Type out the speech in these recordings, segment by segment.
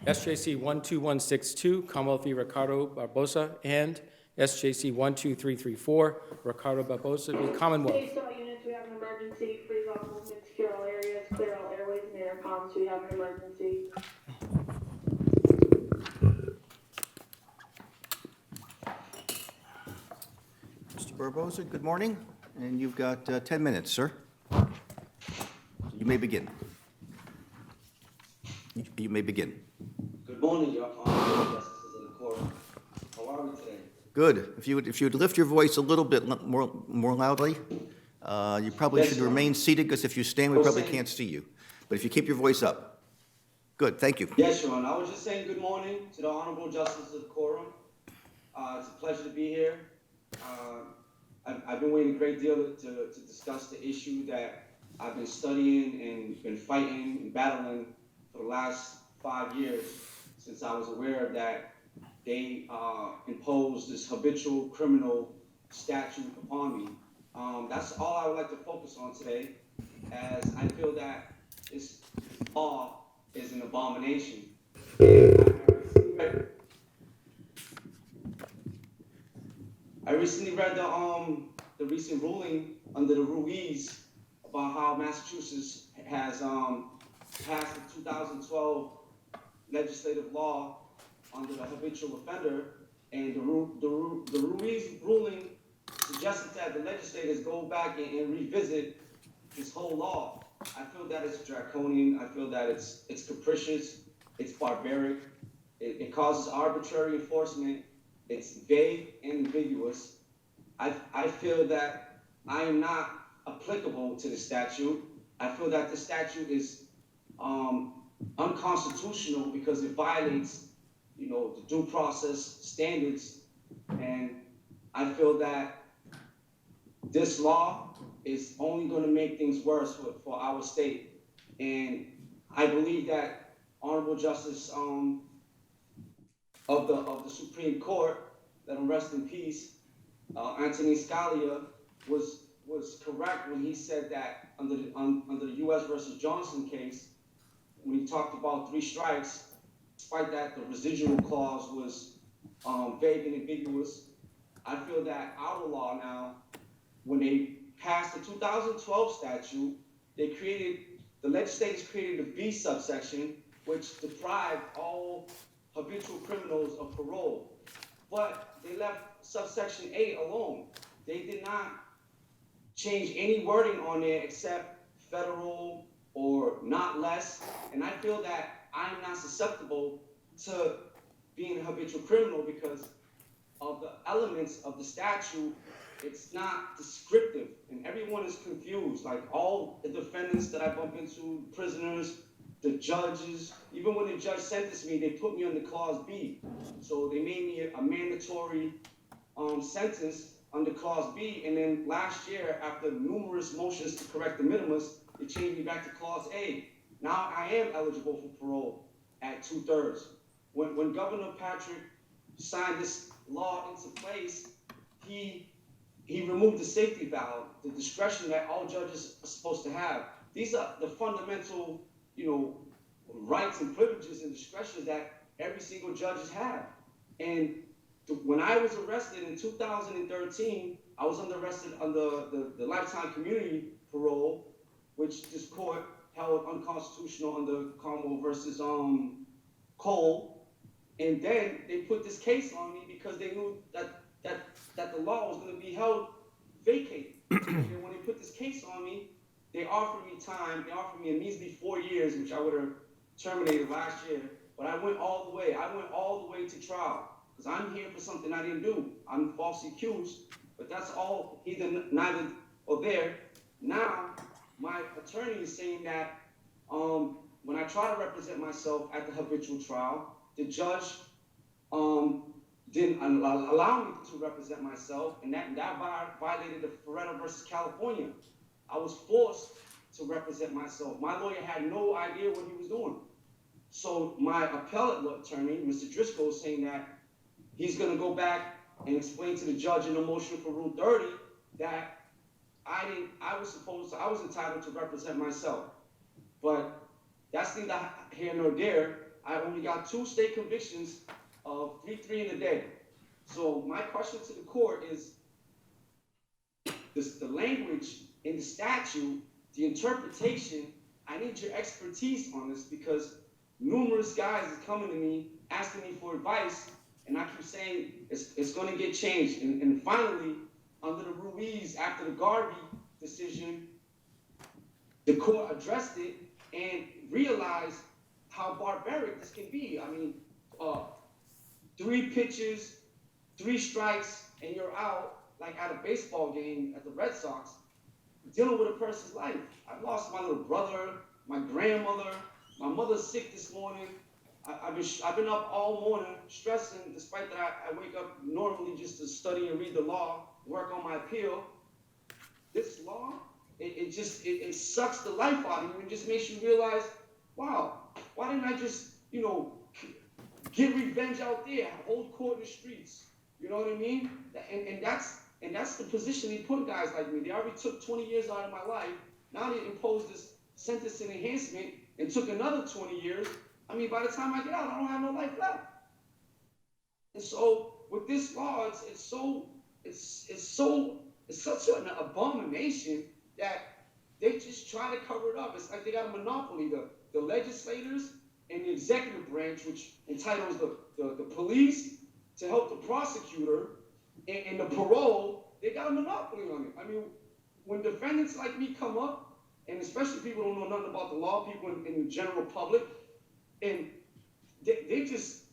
SJC-12162, Commonwealth v. Ricardo Barbosa, and SJC-12334, Ricardo Barbosa v. Commonwealth. Okay, so units, we have an emergency. Freeze all movement, secure all areas, clear all airways and intercoms. We have an emergency. Mr. Barbosa, good morning, and you've got 10 minutes, sir. You may begin. You may begin. Good morning, Your Honor, Justices of the Court. How are we today? Good. If you'd lift your voice a little bit more loudly, you probably Yes, should Your Honor. remain seated, because if you stand, we probably can't see you. But if you keep your voice up. Good, thank you. Yes, Your Honor. I was just saying good morning to the Honorable Justices of the Quorum. It's a pleasure to be here. I've been waiting a great deal to discuss the issue that I've been studying and been fighting and battling for the last 5 years, since I was aware that they imposed this habitual criminal statute upon me. That's all I would like to focus on today, as I feel that this law is an abomination. I recently read the recent ruling under the Ruiz about how Massachusetts has passed the 2012 legislative law under the habitual offender, and the Ruiz ruling suggested that the legislators go back and revisit this whole law. I feel that it's draconian. I feel that it's capricious. It's barbaric. It causes arbitrary enforcement. It's vague and ambiguous. I feel that I am not applicable to the statute. I feel that the statute is unconstitutional because it violates, the due process standards, and I feel that this law is only going to make things worse for our state. And I believe that Honorable Justice of the Supreme Court, let him rest in peace, Anthony Scalia was correct when he said that under the U.S. versus Johnson case, when he talked about 3 strikes, despite that the residual clause was vague and ambiguous. I feel that our law now, when they passed the 2012 statute, the legislators created a B subsection, which deprived all habitual criminals of parole. But they left subsection A alone. They did not change any wording on there except federal or not less. And I feel that I'm not susceptible to being a habitual criminal because of the elements of the statute. It's not descriptive, and everyone is confused. Like all the defendants that I bump into, prisoners, the judges, even when the judge sentenced me, they put me under clause B. So they made me a mandatory sentence under clause B, and then last year, after numerous motions to correct the minimus, they changed me back to clause A. Now I am eligible for parole at 2/3. When Governor Patrick signed this law into place, he removed the safety valve, the discretion that all judges are supposed to have. These are the fundamental, rights and privileges and discretion that every single judge have. And when I was arrested in 2013, I was arrested under the lifetime community parole, which this court held unconstitutional under Commonwealth versus Cole. And then they put this case on me because they knew that the law was going to be held vacated. And when they put this case on me, they offered me time. They offered me a measly 4 years, which I would have terminated last year. But I went all the way. I went all the way to trial because I'm here for something I didn't do. I'm falsely accused, but that's all neither or there. Now, my attorney is saying that when I try to represent myself at the habitual trial, the judge didn't allow me to represent myself, and that violated the Feretta versus California. I was forced to represent myself. My lawyer had no idea what he was doing. So my appellate attorney, Mr. Driscoll, is saying that he's going to go back and explain to the judge in the motion for Rule 30 that I was entitled to represent myself. But that's neither here nor there. I only got 2 state convictions of 3 in a day. So my question to the court is, the language in the statute, the interpretation, I need your expertise on this because numerous guys are coming to me asking me for advice, and I keep saying it's going to get changed. And finally, under the Ruiz, after the Garvey decision, the court addressed it and realized how barbaric this can be. I mean, 3 pitches, 3 strikes, and you're out, like at a baseball game at the Red Sox, dealing with a person's life. I've lost my little brother, my grandmother, my mother's sick this morning. I've been up all morning stressing, despite that I wake up normally just to study and read the law, work on my appeal. This law, it sucks the life out of you and just makes you realize, wow, why didn't I just, get revenge out there, hold court in the streets? You know what I mean? And that's the position they put guys like me. They already took 20 years out of my life. Now they imposed this sentencing enhancement and took another 20 years. I mean, by the time I get out, I don't have no life left. And so with this law, it's such an abomination that they just try to cover it up. It's like they got a monopoly. The legislators and the executive branch, which entitles the police to help the prosecutor and the parole, they got a monopoly on it. I mean, when defendants like me come up, and especially people who don't know nothing about the law, people in the general public, and they just,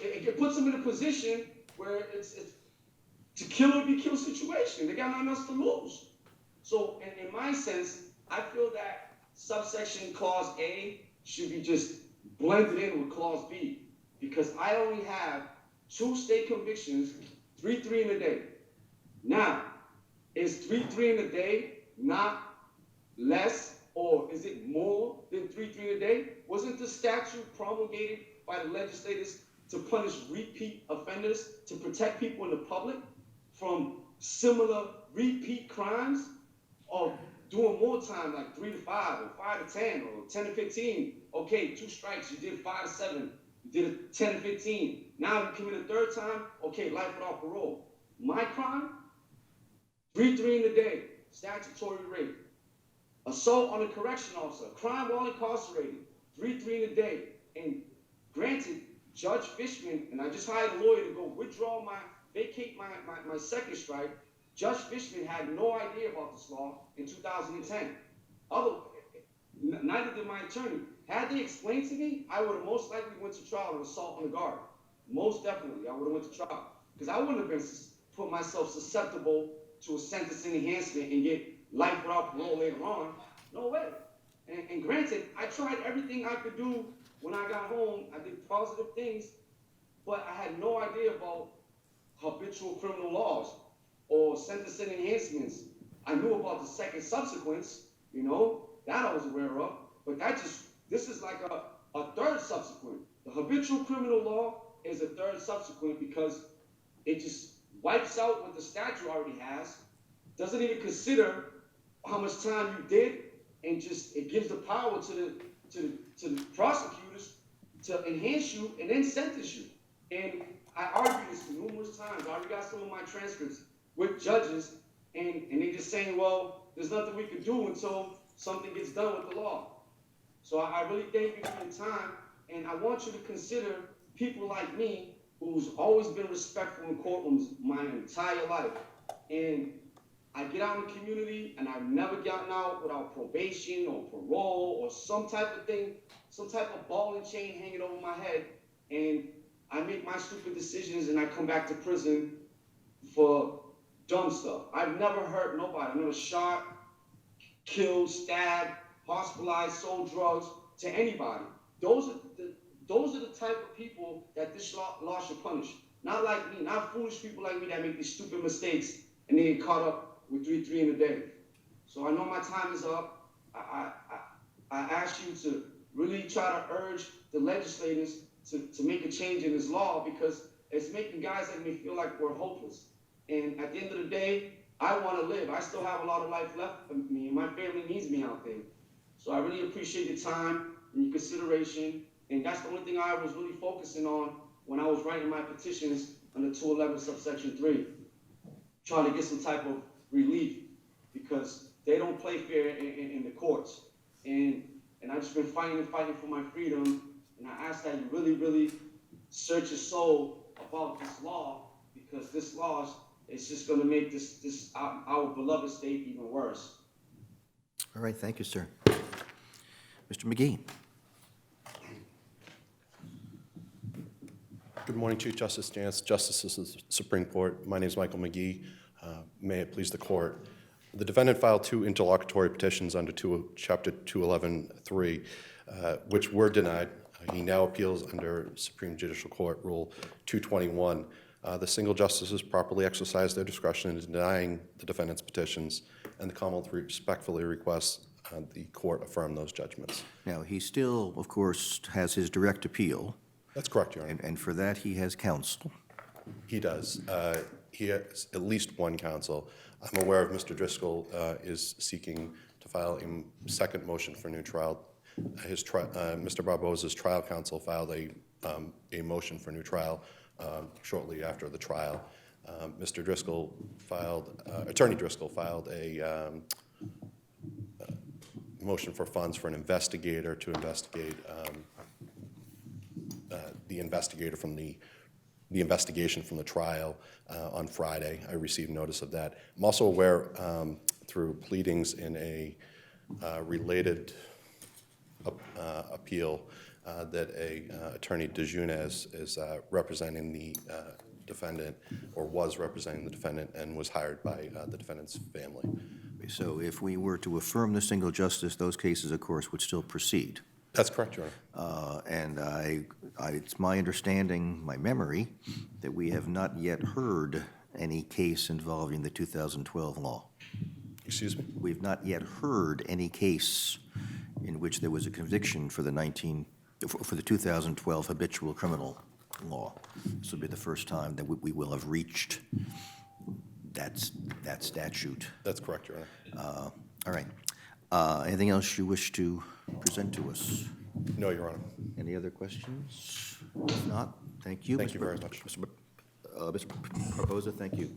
it puts them in a position where it's to kill or be killed situation. They got nothing else to lose. So in my sense, I feel that subsection clause A should be just blended in with clause B, because I only have 2 state convictions, 3 in a day. Now, is 3 in a day not less, or is it more than 3 in a day? Wasn't the statute promulgated by the legislators to punish repeat offenders, to protect people in the public from similar repeat crimes of doing more time, like 3 to 5, or 5 to 10, or 10 to 15? Okay, 2 strikes, you did 5 to 7, you did a 10 to 15. Now you commit a 3rd time, okay, life without parole. My crime, 3 in a day, statutory rape. Assault on a correction officer, crime while incarcerated, 3 in a day. And granted, Judge Fishman, and I just hired a lawyer to go vacate my 2nd strike. Judge Fishman had no idea about this law in 2010. Neither did my attorney. Had they explained to me, I would have most likely went to trial on assault on a guard. Most definitely, I would have went to trial. Because I wouldn't have been put myself susceptible to a sentencing enhancement and get life without parole later on. No way. And granted, I tried everything I could do when I got home. I did positive things, but I had no idea about habitual criminal laws or sentencing enhancements. I knew about the 2nd subsequence, that I was aware of, but this is like a 3rd subsequent. The habitual criminal law is a 3rd subsequent because it just wipes out what the statute already has, doesn't even consider how much time you did, and just it gives the power to the prosecutors to enhance you and then sentence you. And I argued this numerous times. I already got some of my transcripts with judges, and they just saying, well, there's nothing we can do until something gets done with the law. So I really thank you for your time, and I want you to consider people like me who's always been respectful in courtrooms my entire life. And I get out in the community, and I've never gotten out without probation or parole or some type of thing, some type of ball and chain hanging over my head. And I make my stupid decisions, and I come back to prison for dumb stuff. I've never hurt nobody. I've never shot, killed, stabbed, hospitalized, sold drugs to anybody. Those are the type of people that this law should punish. Not like me, not foolish people like me that make these stupid mistakes and they get caught up with 3 in a day. So I know my time is up. I ask you to really try to urge the legislators to make a change in this law, because it's making guys like me feel like we're hopeless. And at the end of the day, I want to live. I still have a lot of life left for me, and my family needs me out there. So I really appreciate your time and your consideration, And that's the only thing I was really focusing on when I was writing my petitions under 211 subsection 3, trying to get some type of relief, because they don't play fair in the courts. And I've just been fighting for my freedom, and I ask that you really, really search your soul about this law, because this law is just going to make this our beloved state even worse. All right, thank you, sir. Mr. McGee. Good morning, Chief Justice Jantz, Justices of the Supreme Court. My name is Michael McGee. May it please the Court. The defendant filed 2 interlocutory petitions under Chapter 211.3, which were denied. He now appeals under Supreme Judicial Court Rule 221. The single justices properly exercised their discretion in denying the defendant's petitions, and the Commonwealth respectfully requests the Court affirm those judgments. Now, he still, of course, has his direct appeal, That's correct, Your Honor. and for that he has counsel. He does. He has at least one counsel. I'm aware of Mr. Driscoll is seeking to file a second motion for new trial. Mr. Barbosa's trial counsel filed a motion for new trial shortly after the trial. Mr. Driscoll filed, Attorney Driscoll filed a motion for funds for an investigator to investigate the investigation from the trial on Friday. I received notice of that. I'm also aware through pleadings in a related appeal that Attorney DeJunes is representing the defendant, or was representing the defendant, and was hired by the defendant's family. So if we were to affirm the single justice, those cases, of course, would still proceed. That's correct, Your Honor. And it's my understanding, my memory, that we have not yet heard any case involving the 2012 law. Excuse me? We've not yet heard any case in which there was a conviction for the 2012 habitual criminal law. This will be the first time that we will have reached that statute. That's correct, Your Honor. All right. Anything else you wish to present to us? No, Your Honor. Any other questions? If not, thank you. Thank you very much. Mr. Barbosa, thank you.